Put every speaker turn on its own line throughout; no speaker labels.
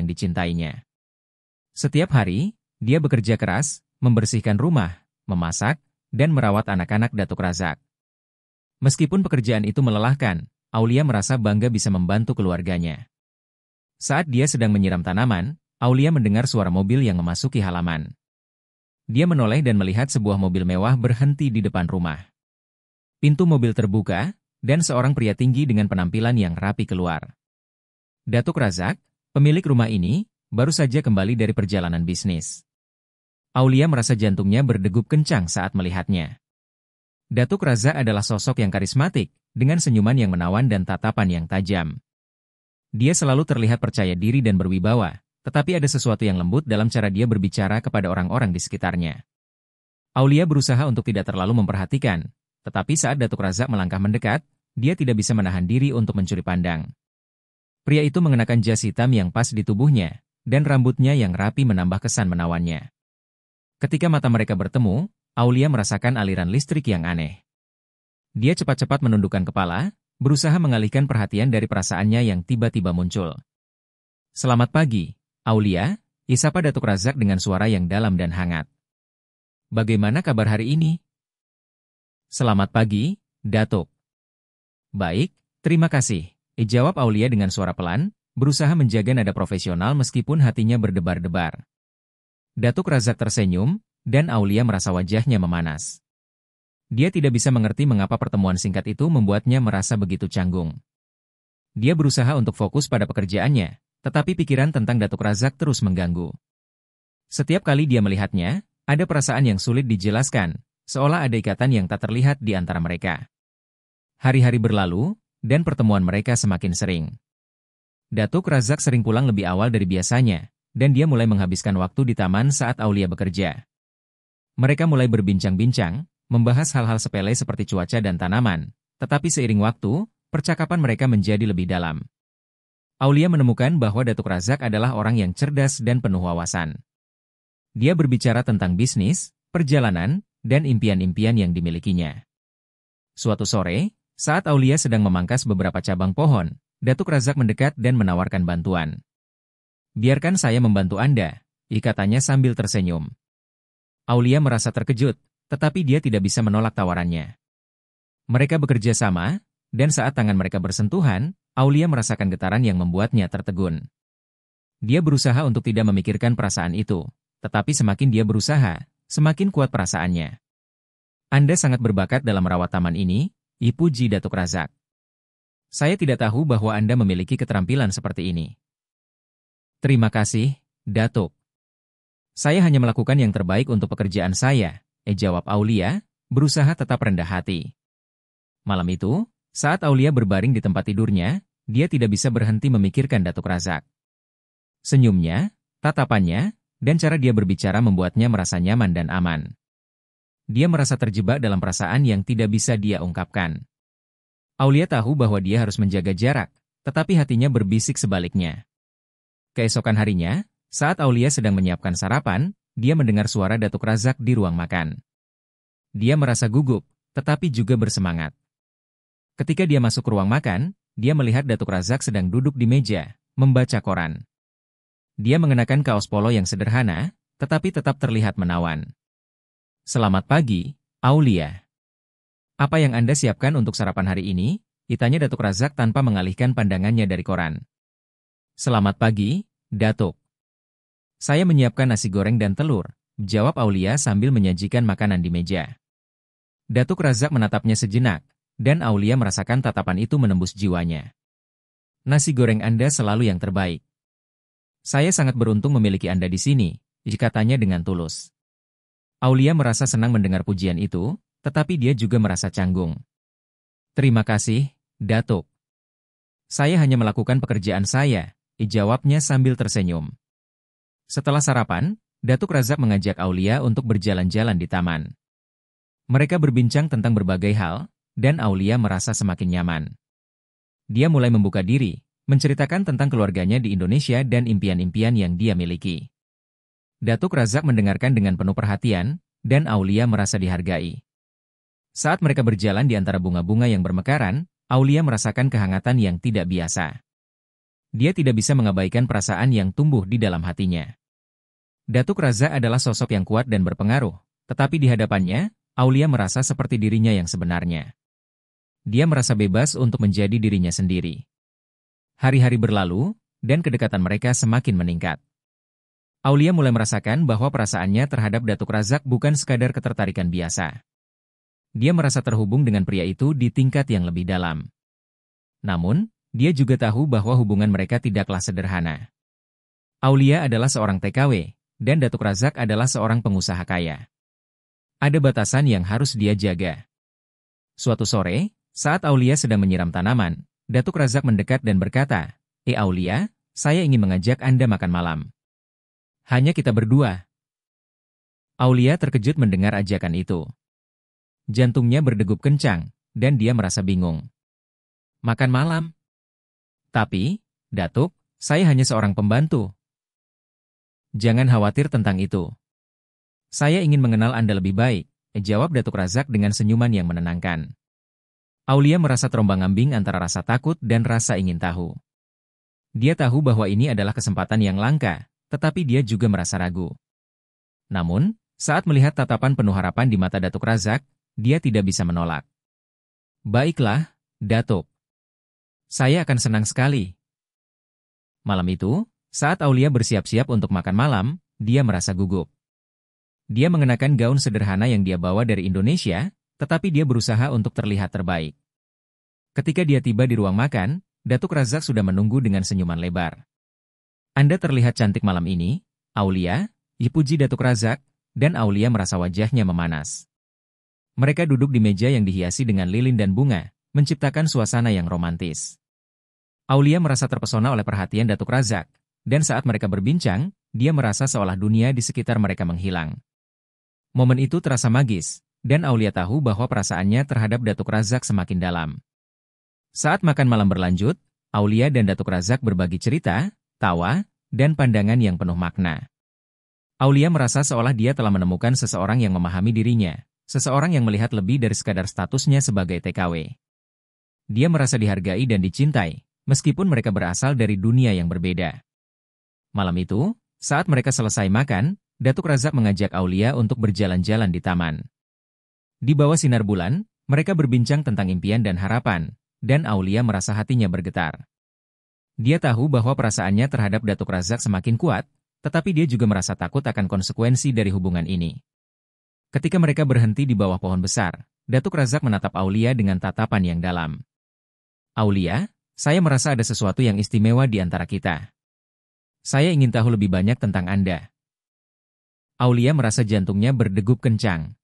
yang dicintainya. Setiap hari, dia bekerja keras, membersihkan rumah, memasak, dan merawat anak-anak Datuk Razak. Meskipun pekerjaan itu melelahkan, Aulia merasa bangga bisa membantu keluarganya. Saat dia sedang menyiram tanaman, Aulia mendengar suara mobil yang memasuki halaman. Dia menoleh dan melihat sebuah mobil mewah berhenti di depan rumah. Pintu mobil terbuka, dan seorang pria tinggi dengan penampilan yang rapi keluar. Datuk Razak, pemilik rumah ini, baru saja kembali dari perjalanan bisnis. Aulia merasa jantungnya berdegup kencang saat melihatnya. Datuk Razak adalah sosok yang karismatik, dengan senyuman yang menawan dan tatapan yang tajam. Dia selalu terlihat percaya diri dan berwibawa, tetapi ada sesuatu yang lembut dalam cara dia berbicara kepada orang-orang di sekitarnya. Aulia berusaha untuk tidak terlalu memperhatikan, tetapi saat Datuk Razak melangkah mendekat, dia tidak bisa menahan diri untuk mencuri pandang. Pria itu mengenakan jas hitam yang pas di tubuhnya, dan rambutnya yang rapi menambah kesan menawannya. Ketika mata mereka bertemu, Aulia merasakan aliran listrik yang aneh. Dia cepat-cepat menundukkan kepala, berusaha mengalihkan perhatian dari perasaannya yang tiba-tiba muncul. "Selamat pagi, Aulia," disapa Datuk Razak dengan suara yang dalam dan hangat. "Bagaimana kabar hari ini?" "Selamat pagi, Datuk." "Baik, terima kasih," jawab Aulia dengan suara pelan, berusaha menjaga nada profesional meskipun hatinya berdebar-debar. Datuk Razak tersenyum, dan Aulia merasa wajahnya memanas. Dia tidak bisa mengerti mengapa pertemuan singkat itu membuatnya merasa begitu canggung. Dia berusaha untuk fokus pada pekerjaannya, tetapi pikiran tentang Datuk Razak terus mengganggu. Setiap kali dia melihatnya, ada perasaan yang sulit dijelaskan, seolah ada ikatan yang tak terlihat di antara mereka. Hari-hari berlalu, dan pertemuan mereka semakin sering. Datuk Razak sering pulang lebih awal dari biasanya, dan dia mulai menghabiskan waktu di taman saat Aulia bekerja. Mereka mulai berbincang-bincang, membahas hal-hal sepele seperti cuaca dan tanaman, tetapi seiring waktu, percakapan mereka menjadi lebih dalam. Aulia menemukan bahwa Datuk Razak adalah orang yang cerdas dan penuh wawasan. Dia berbicara tentang bisnis, perjalanan, dan impian-impian yang dimilikinya. Suatu sore, saat Aulia sedang memangkas beberapa cabang pohon, Datuk Razak mendekat dan menawarkan bantuan. "Biarkan saya membantu Anda," katanya sambil tersenyum. Aulia merasa terkejut, tetapi dia tidak bisa menolak tawarannya. Mereka bekerja sama, dan saat tangan mereka bersentuhan, Aulia merasakan getaran yang membuatnya tertegun. Dia berusaha untuk tidak memikirkan perasaan itu, tetapi semakin dia berusaha, semakin kuat perasaannya. "Anda sangat berbakat dalam merawat taman ini," dipuji Datuk Razak. "Saya tidak tahu bahwa Anda memiliki keterampilan seperti ini." "Terima kasih, Datuk. Saya hanya melakukan yang terbaik untuk pekerjaan saya," jawab Aulia, berusaha tetap rendah hati. Malam itu, saat Aulia berbaring di tempat tidurnya, dia tidak bisa berhenti memikirkan Datuk Razak. Senyumnya, tatapannya, dan cara dia berbicara membuatnya merasa nyaman dan aman. Dia merasa terjebak dalam perasaan yang tidak bisa dia ungkapkan. Aulia tahu bahwa dia harus menjaga jarak, tetapi hatinya berbisik sebaliknya. Keesokan harinya, saat Aulia sedang menyiapkan sarapan, dia mendengar suara Datuk Razak di ruang makan. Dia merasa gugup, tetapi juga bersemangat. Ketika dia masuk ke ruang makan, dia melihat Datuk Razak sedang duduk di meja, membaca koran. Dia mengenakan kaos polo yang sederhana, tetapi tetap terlihat menawan. "Selamat pagi, Aulia. Apa yang Anda siapkan untuk sarapan hari ini?" tanya Datuk Razak tanpa mengalihkan pandangannya dari koran. "Selamat pagi, Datuk. Saya menyiapkan nasi goreng dan telur," jawab Aulia sambil menyajikan makanan di meja. Datuk Razak menatapnya sejenak, dan Aulia merasakan tatapan itu menembus jiwanya. "Nasi goreng Anda selalu yang terbaik. Saya sangat beruntung memiliki Anda di sini," katanya dengan tulus. Aulia merasa senang mendengar pujian itu, tetapi dia juga merasa canggung. "Terima kasih, Datuk. Saya hanya melakukan pekerjaan saya," jawabnya sambil tersenyum. Setelah sarapan, Datuk Razak mengajak Aulia untuk berjalan-jalan di taman. Mereka berbincang tentang berbagai hal, dan Aulia merasa semakin nyaman. Dia mulai membuka diri, menceritakan tentang keluarganya di Indonesia dan impian-impian yang dia miliki. Datuk Razak mendengarkan dengan penuh perhatian, dan Aulia merasa dihargai. Saat mereka berjalan di antara bunga-bunga yang bermekaran, Aulia merasakan kehangatan yang tidak biasa. Dia tidak bisa mengabaikan perasaan yang tumbuh di dalam hatinya. Datuk Razak adalah sosok yang kuat dan berpengaruh, tetapi di hadapannya, Aulia merasa seperti dirinya yang sebenarnya. Dia merasa bebas untuk menjadi dirinya sendiri. Hari-hari berlalu, dan kedekatan mereka semakin meningkat. Aulia mulai merasakan bahwa perasaannya terhadap Datuk Razak bukan sekadar ketertarikan biasa. Dia merasa terhubung dengan pria itu di tingkat yang lebih dalam. Namun, dia juga tahu bahwa hubungan mereka tidaklah sederhana. Aulia adalah seorang TKW, dan Datuk Razak adalah seorang pengusaha kaya. Ada batasan yang harus dia jaga. Suatu sore, saat Aulia sedang menyiram tanaman, Datuk Razak mendekat dan berkata, Aulia, saya ingin mengajak Anda makan malam. Hanya kita berdua. Aulia terkejut mendengar ajakan itu. Jantungnya berdegup kencang, dan dia merasa bingung. Makan malam? Tapi, Datuk, saya hanya seorang pembantu. Jangan khawatir tentang itu. Saya ingin mengenal Anda lebih baik, jawab Datuk Razak dengan senyuman yang menenangkan. Aulia merasa terombang-ambing antara rasa takut dan rasa ingin tahu. Dia tahu bahwa ini adalah kesempatan yang langka, tetapi dia juga merasa ragu. Namun, saat melihat tatapan penuh harapan di mata Datuk Razak, dia tidak bisa menolak. Baiklah, Datuk. Saya akan senang sekali. Malam itu, saat Aulia bersiap-siap untuk makan malam, dia merasa gugup. Dia mengenakan gaun sederhana yang dia bawa dari Indonesia, tetapi dia berusaha untuk terlihat terbaik. Ketika dia tiba di ruang makan, Datuk Razak sudah menunggu dengan senyuman lebar. Anda terlihat cantik malam ini, Aulia, dipuji Datuk Razak, dan Aulia merasa wajahnya memanas. Mereka duduk di meja yang dihiasi dengan lilin dan bunga, menciptakan suasana yang romantis. Aulia merasa terpesona oleh perhatian Datuk Razak, dan saat mereka berbincang, dia merasa seolah dunia di sekitar mereka menghilang. Momen itu terasa magis, dan Aulia tahu bahwa perasaannya terhadap Datuk Razak semakin dalam. Saat makan malam berlanjut, Aulia dan Datuk Razak berbagi cerita, tawa, dan pandangan yang penuh makna. Aulia merasa seolah dia telah menemukan seseorang yang memahami dirinya, seseorang yang melihat lebih dari sekadar statusnya sebagai TKW. Dia merasa dihargai dan dicintai, meskipun mereka berasal dari dunia yang berbeda. Malam itu, saat mereka selesai makan, Datuk Razak mengajak Aulia untuk berjalan-jalan di taman. Di bawah sinar bulan, mereka berbincang tentang impian dan harapan, dan Aulia merasa hatinya bergetar. Dia tahu bahwa perasaannya terhadap Datuk Razak semakin kuat, tetapi dia juga merasa takut akan konsekuensi dari hubungan ini. Ketika mereka berhenti di bawah pohon besar, Datuk Razak menatap Aulia dengan tatapan yang dalam. Aulia, saya merasa ada sesuatu yang istimewa di antara kita. Saya ingin tahu lebih banyak tentang Anda. Aulia merasa jantungnya berdegup kencang.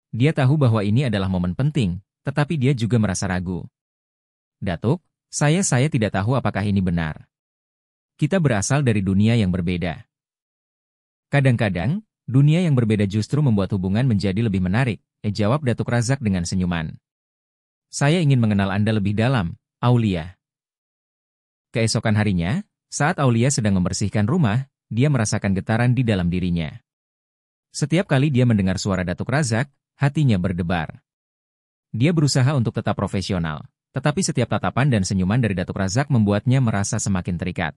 Dia tahu bahwa ini adalah momen penting, tetapi dia juga merasa ragu. Datuk, saya tidak tahu apakah ini benar. Kita berasal dari dunia yang berbeda. Kadang-kadang, dunia yang berbeda justru membuat hubungan menjadi lebih menarik, jawab Datuk Razak dengan senyuman. Saya ingin mengenal Anda lebih dalam, Aulia. Keesokan harinya, saat Aulia sedang membersihkan rumah, dia merasakan getaran di dalam dirinya. Setiap kali dia mendengar suara Datuk Razak, hatinya berdebar. Dia berusaha untuk tetap profesional, tetapi setiap tatapan dan senyuman dari Datuk Razak membuatnya merasa semakin terikat.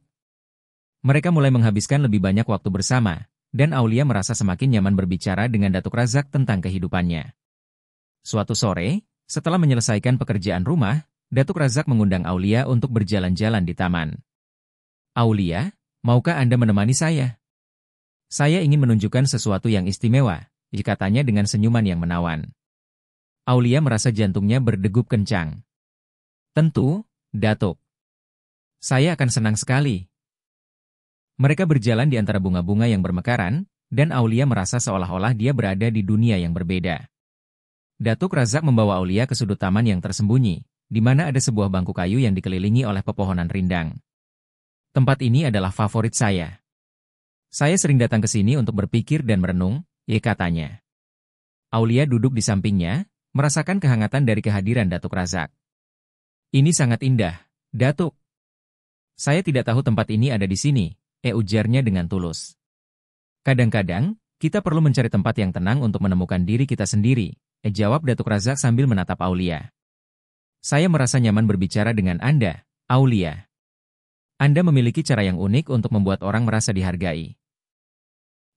Mereka mulai menghabiskan lebih banyak waktu bersama, dan Aulia merasa semakin nyaman berbicara dengan Datuk Razak tentang kehidupannya. Suatu sore, setelah menyelesaikan pekerjaan rumah, Datuk Razak mengundang Aulia untuk berjalan-jalan di taman. Aulia, maukah Anda menemani saya? Saya ingin menunjukkan sesuatu yang istimewa, katanya dengan senyuman yang menawan. Aulia merasa jantungnya berdegup kencang. Tentu, Datuk. Saya akan senang sekali. Mereka berjalan di antara bunga-bunga yang bermekaran, dan Aulia merasa seolah-olah dia berada di dunia yang berbeda. Datuk Razak membawa Aulia ke sudut taman yang tersembunyi, di mana ada sebuah bangku kayu yang dikelilingi oleh pepohonan rindang. Tempat ini adalah favorit saya. Saya sering datang ke sini untuk berpikir dan merenung, katanya. Aulia duduk di sampingnya, merasakan kehangatan dari kehadiran Datuk Razak. Ini sangat indah, Datuk. Saya tidak tahu tempat ini ada di sini, ujarnya dengan tulus. Kadang-kadang, kita perlu mencari tempat yang tenang untuk menemukan diri kita sendiri, jawab Datuk Razak sambil menatap Aulia. Saya merasa nyaman berbicara dengan Anda, Aulia. Anda memiliki cara yang unik untuk membuat orang merasa dihargai.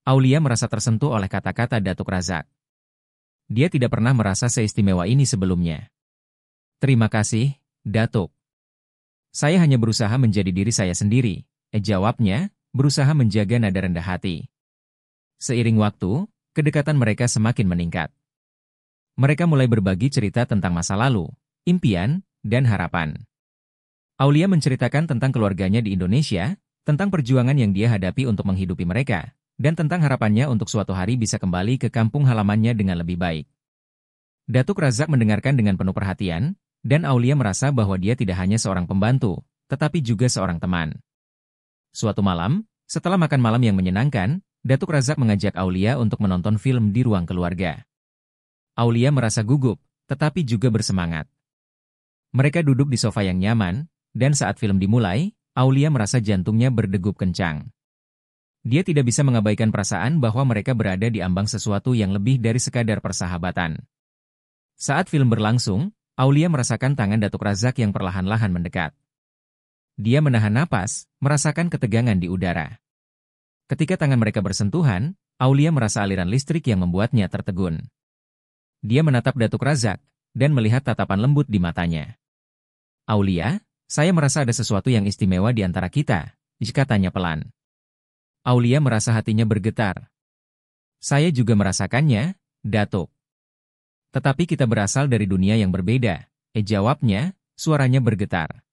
Aulia merasa tersentuh oleh kata-kata Datuk Razak. Dia tidak pernah merasa seistimewa ini sebelumnya. Terima kasih, Datuk. Saya hanya berusaha menjadi diri saya sendiri, jawabnya, berusaha menjaga nada rendah hati. Seiring waktu, kedekatan mereka semakin meningkat. Mereka mulai berbagi cerita tentang masa lalu, impian, dan harapan. Aulia menceritakan tentang keluarganya di Indonesia, tentang perjuangan yang dia hadapi untuk menghidupi mereka, dan tentang harapannya untuk suatu hari bisa kembali ke kampung halamannya dengan lebih baik. Datuk Razak mendengarkan dengan penuh perhatian, dan Aulia merasa bahwa dia tidak hanya seorang pembantu, tetapi juga seorang teman. Suatu malam, setelah makan malam yang menyenangkan, Datuk Razak mengajak Aulia untuk menonton film di ruang keluarga. Aulia merasa gugup, tetapi juga bersemangat. Mereka duduk di sofa yang nyaman, dan saat film dimulai, Aulia merasa jantungnya berdegup kencang. Dia tidak bisa mengabaikan perasaan bahwa mereka berada di ambang sesuatu yang lebih dari sekadar persahabatan. Saat film berlangsung, Aulia merasakan tangan Datuk Razak yang perlahan-lahan mendekat. Dia menahan napas, merasakan ketegangan di udara. Ketika tangan mereka bersentuhan, Aulia merasa aliran listrik yang membuatnya tertegun. Dia menatap Datuk Razak, dan melihat tatapan lembut di matanya. Aulia, saya merasa ada sesuatu yang istimewa di antara kita, katanya pelan. Aulia merasa hatinya bergetar. Saya juga merasakannya, Datuk. Tetapi kita berasal dari dunia yang berbeda, jawabnya, suaranya bergetar.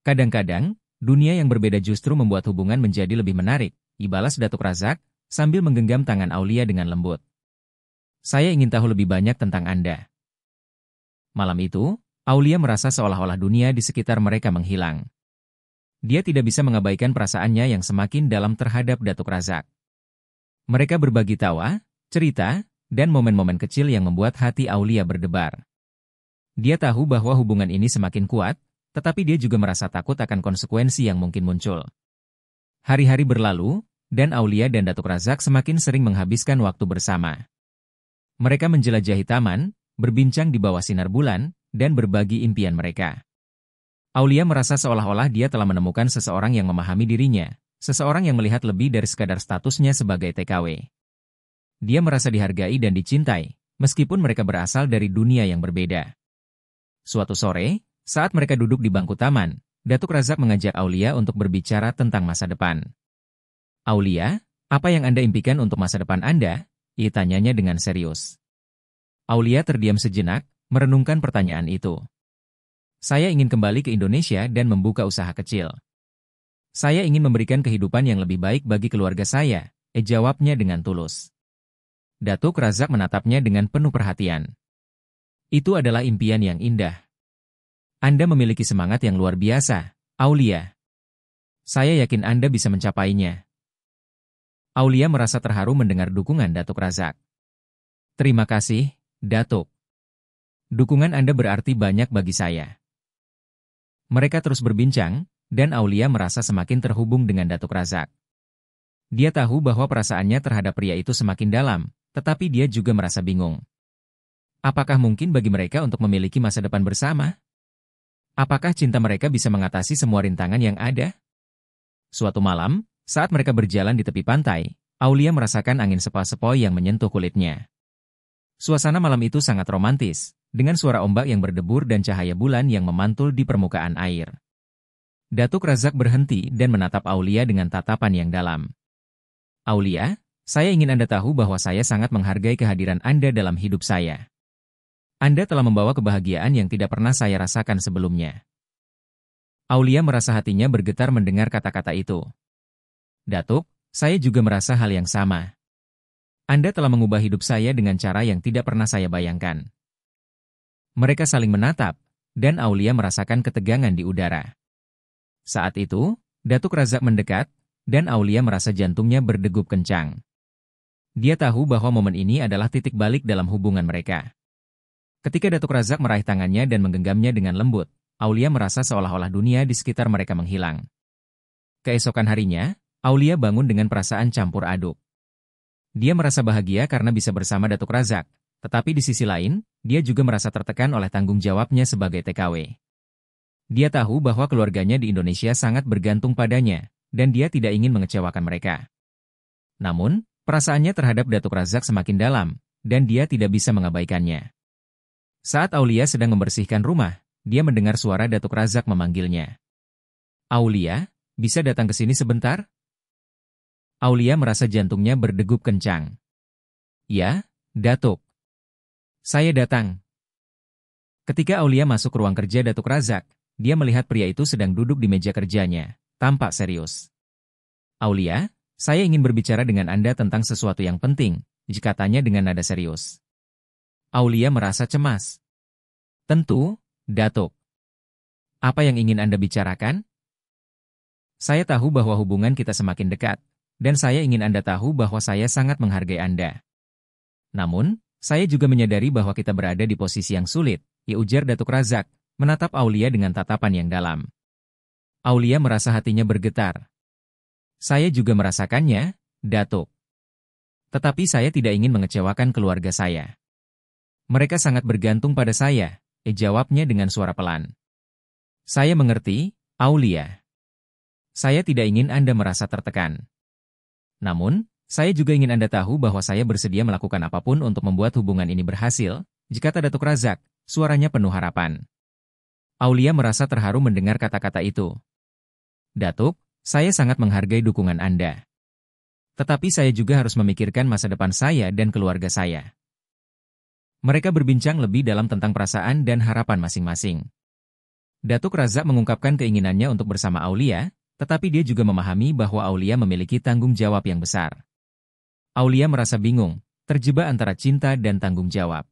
Kadang-kadang, dunia yang berbeda justru membuat hubungan menjadi lebih menarik, balas Datuk Razak, sambil menggenggam tangan Aulia dengan lembut. Saya ingin tahu lebih banyak tentang Anda. Malam itu, Aulia merasa seolah-olah dunia di sekitar mereka menghilang. Dia tidak bisa mengabaikan perasaannya yang semakin dalam terhadap Datuk Razak. Mereka berbagi tawa, cerita, dan momen-momen kecil yang membuat hati Aulia berdebar. Dia tahu bahwa hubungan ini semakin kuat, tetapi dia juga merasa takut akan konsekuensi yang mungkin muncul. Hari-hari berlalu, dan Aulia dan Datuk Razak semakin sering menghabiskan waktu bersama. Mereka menjelajahi taman, berbincang di bawah sinar bulan, dan berbagi impian mereka. Aulia merasa seolah-olah dia telah menemukan seseorang yang memahami dirinya, seseorang yang melihat lebih dari sekadar statusnya sebagai TKW. Dia merasa dihargai dan dicintai, meskipun mereka berasal dari dunia yang berbeda. Suatu sore, saat mereka duduk di bangku taman, Datuk Razak mengajak Aulia untuk berbicara tentang masa depan. Aulia, apa yang Anda impikan untuk masa depan Anda? Ia tanyanya dengan serius. Aulia terdiam sejenak, merenungkan pertanyaan itu. Saya ingin kembali ke Indonesia dan membuka usaha kecil. Saya ingin memberikan kehidupan yang lebih baik bagi keluarga saya, jawabnya dengan tulus. Datuk Razak menatapnya dengan penuh perhatian. Itu adalah impian yang indah. Anda memiliki semangat yang luar biasa, Aulia. Saya yakin Anda bisa mencapainya. Aulia merasa terharu mendengar dukungan Datuk Razak. Terima kasih, Datuk. Dukungan Anda berarti banyak bagi saya. Mereka terus berbincang, dan Aulia merasa semakin terhubung dengan Datuk Razak. Dia tahu bahwa perasaannya terhadap pria itu semakin dalam, tetapi dia juga merasa bingung. Apakah mungkin bagi mereka untuk memiliki masa depan bersama? Apakah cinta mereka bisa mengatasi semua rintangan yang ada? Suatu malam, saat mereka berjalan di tepi pantai, Aulia merasakan angin sepoi-sepoi yang menyentuh kulitnya. Suasana malam itu sangat romantis, dengan suara ombak yang berdebur dan cahaya bulan yang memantul di permukaan air. Datuk Razak berhenti dan menatap Aulia dengan tatapan yang dalam. Aulia, saya ingin Anda tahu bahwa saya sangat menghargai kehadiran Anda dalam hidup saya. Anda telah membawa kebahagiaan yang tidak pernah saya rasakan sebelumnya. Aulia merasa hatinya bergetar mendengar kata-kata itu. Datuk, saya juga merasa hal yang sama. Anda telah mengubah hidup saya dengan cara yang tidak pernah saya bayangkan. Mereka saling menatap, dan Aulia merasakan ketegangan di udara. Saat itu, Datuk Razak mendekat, dan Aulia merasa jantungnya berdegup kencang. Dia tahu bahwa momen ini adalah titik balik dalam hubungan mereka. Ketika Datuk Razak meraih tangannya dan menggenggamnya dengan lembut, Aulia merasa seolah-olah dunia di sekitar mereka menghilang. Keesokan harinya, Aulia bangun dengan perasaan campur aduk. Dia merasa bahagia karena bisa bersama Datuk Razak, tetapi di sisi lain, dia juga merasa tertekan oleh tanggung jawabnya sebagai TKW. Dia tahu bahwa keluarganya di Indonesia sangat bergantung padanya, dan dia tidak ingin mengecewakan mereka. Namun, perasaannya terhadap Datuk Razak semakin dalam, dan dia tidak bisa mengabaikannya. Saat Aulia sedang membersihkan rumah, dia mendengar suara Datuk Razak memanggilnya. "Aulia, bisa datang ke sini sebentar?" Aulia merasa jantungnya berdegup kencang. "Ya, Datuk. Saya datang." Ketika Aulia masuk ke ruang kerja Datuk Razak, dia melihat pria itu sedang duduk di meja kerjanya, tampak serius. "Aulia, saya ingin berbicara dengan Anda tentang sesuatu yang penting," katanya dengan nada serius. Aulia merasa cemas. "Tentu, Datuk. Apa yang ingin Anda bicarakan?" "Saya tahu bahwa hubungan kita semakin dekat, dan saya ingin Anda tahu bahwa saya sangat menghargai Anda. Namun, saya juga menyadari bahwa kita berada di posisi yang sulit," ujar Datuk Razak, menatap Aulia dengan tatapan yang dalam. Aulia merasa hatinya bergetar. "Saya juga merasakannya, Datuk. Tetapi saya tidak ingin mengecewakan keluarga saya. Mereka sangat bergantung pada saya," jawabnya dengan suara pelan. "Saya mengerti, Aulia. Saya tidak ingin Anda merasa tertekan. Namun, saya juga ingin Anda tahu bahwa saya bersedia melakukan apapun untuk membuat hubungan ini berhasil," kata Datuk Razak, suaranya penuh harapan. Aulia merasa terharu mendengar kata-kata itu. "Datuk, saya sangat menghargai dukungan Anda. Tetapi saya juga harus memikirkan masa depan saya dan keluarga saya." Mereka berbincang lebih dalam tentang perasaan dan harapan masing-masing. Datuk Razak mengungkapkan keinginannya untuk bersama Aulia, tetapi dia juga memahami bahwa Aulia memiliki tanggung jawab yang besar. Aulia merasa bingung, terjebak antara cinta dan tanggung jawab.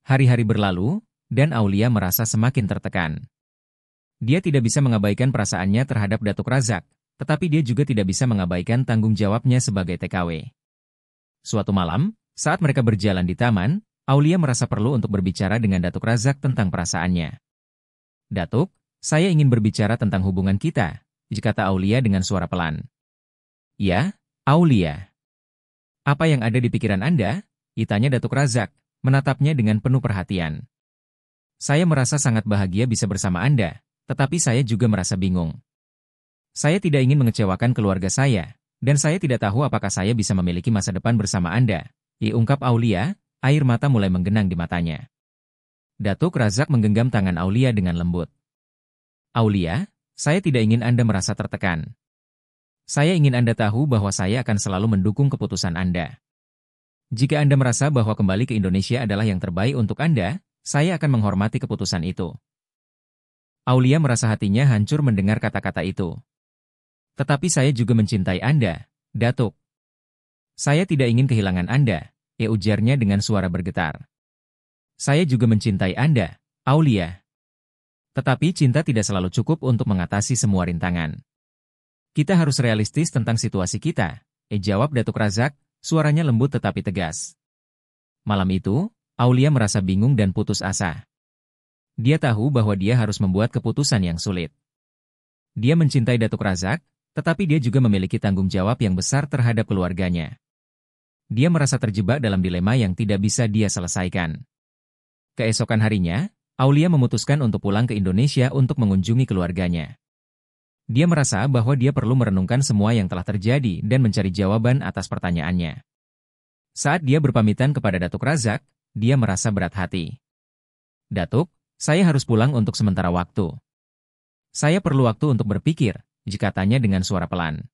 Hari-hari berlalu, dan Aulia merasa semakin tertekan. Dia tidak bisa mengabaikan perasaannya terhadap Datuk Razak, tetapi dia juga tidak bisa mengabaikan tanggung jawabnya sebagai TKW. Suatu malam, saat mereka berjalan di taman, Aulia merasa perlu untuk berbicara dengan Datuk Razak tentang perasaannya. "Datuk, saya ingin berbicara tentang hubungan kita," kata Aulia dengan suara pelan. "Ya, Aulia. Apa yang ada di pikiran Anda?" tanya Datuk Razak, menatapnya dengan penuh perhatian. "Saya merasa sangat bahagia bisa bersama Anda, tetapi saya juga merasa bingung. Saya tidak ingin mengecewakan keluarga saya, dan saya tidak tahu apakah saya bisa memiliki masa depan bersama Anda," ungkap Aulia. Air mata mulai menggenang di matanya. Datuk Razak menggenggam tangan Aulia dengan lembut. "Aulia, saya tidak ingin Anda merasa tertekan. Saya ingin Anda tahu bahwa saya akan selalu mendukung keputusan Anda. Jika Anda merasa bahwa kembali ke Indonesia adalah yang terbaik untuk Anda, saya akan menghormati keputusan itu." Aulia merasa hatinya hancur mendengar kata-kata itu. "Tetapi saya juga mencintai Anda, Datuk. Saya tidak ingin kehilangan Anda," ujarnya dengan suara bergetar. "Saya juga mencintai Anda, Aulia. Tetapi cinta tidak selalu cukup untuk mengatasi semua rintangan. Kita harus realistis tentang situasi kita," jawab Datuk Razak, suaranya lembut tetapi tegas. Malam itu, Aulia merasa bingung dan putus asa. Dia tahu bahwa dia harus membuat keputusan yang sulit. Dia mencintai Datuk Razak, tetapi dia juga memiliki tanggung jawab yang besar terhadap keluarganya. Dia merasa terjebak dalam dilema yang tidak bisa dia selesaikan. Keesokan harinya, Aulia memutuskan untuk pulang ke Indonesia untuk mengunjungi keluarganya. Dia merasa bahwa dia perlu merenungkan semua yang telah terjadi dan mencari jawaban atas pertanyaannya. Saat dia berpamitan kepada Datuk Razak, dia merasa berat hati. "Datuk, saya harus pulang untuk sementara waktu. Saya perlu waktu untuk berpikir," katanya dengan suara pelan.